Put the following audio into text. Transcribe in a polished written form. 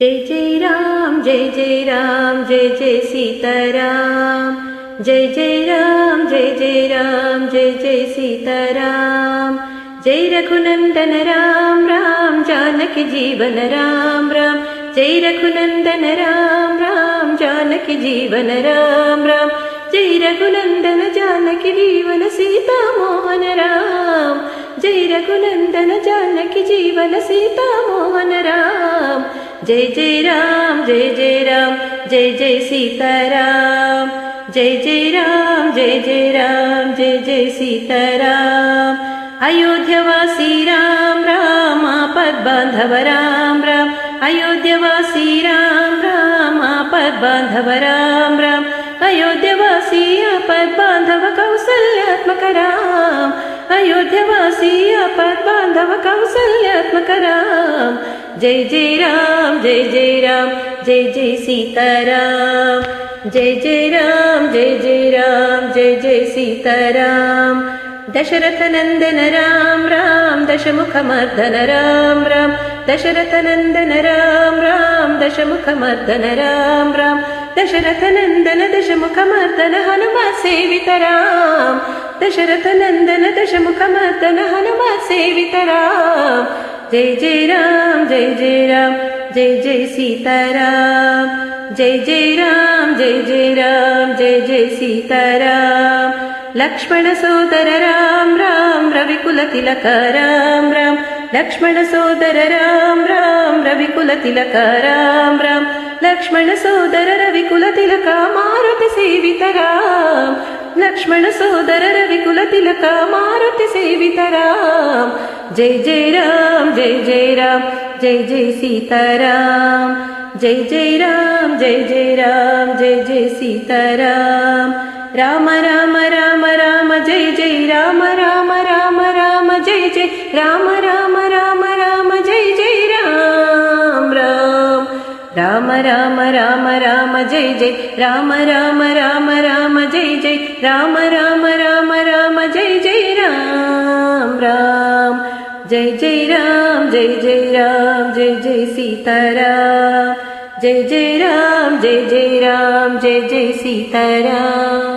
जय जय राम जय जय राम जय जय सीताराम जय जय राम जय जय राम जय जय सीताराम जय रघुनंदन राम राम जानकी जीवन राम राम जय रघुनंदन राम राम जानकी जीवन राम राम जय रघुनंदन जानकी जीवन सीता मोहन राम जय रघुनंदन जानकी जीवन सीता मोहन राम जय जय राम जय जय राम जय जय सीताराम जय जय राम जय जय राम जय जय सीताराम अयोध्यवासी राम राम आपद बांधव राम राम अयोध्यवासी राम राम आपद बांधव राम राम अयोध्यवासी आपद बांधव कौसल्यात्मक राम अयोध्यवासी आपद बांधव कौसल्यात्मक राम जय जय राम जय जय राम जय जय सीताराम जय जय राम जय जय राम जय जय सीताराम दशरथ नंदन राम राम दशमुख मर्दन राम राम दशरथ नंदन राम राम दशमुख मर्दन राम राम दशरथ नंदन दशमुख मर्दन हनुमत सेवित राम दशरथ नंदन दशमुख मर्दन हनुमत सेवित राम जय जय राम जय जय राम जय जय सीताराम जय जय राम जय जय राम जय जय सीताराम लक्ष्मण सोदर राम राम रविकुल तिलक राम राम लक्ष्मण सोदर राम राम रविकुल तिलक राम राम लक्ष्मण सोदर रविकुल तिलक मारुति सेवित राम लक्ष्मण सोदर रविकुल तिलक मारुति सेवित राम जय जय राम जय जय राम जय जय सीताराम जय जय राम जय जय राम जय जय सीताराम राम राम राम राम जय जय राम राम राम राम जय जय राम राम राम राम जय जय राम राम राम राम राम राम जय जय राम राम राम राम जय जय राम राम राम राम जय जय राम राम जय जय राम जय जय राम जय जय सीताराम जय जय राम जय जय राम जय जय सीताराम।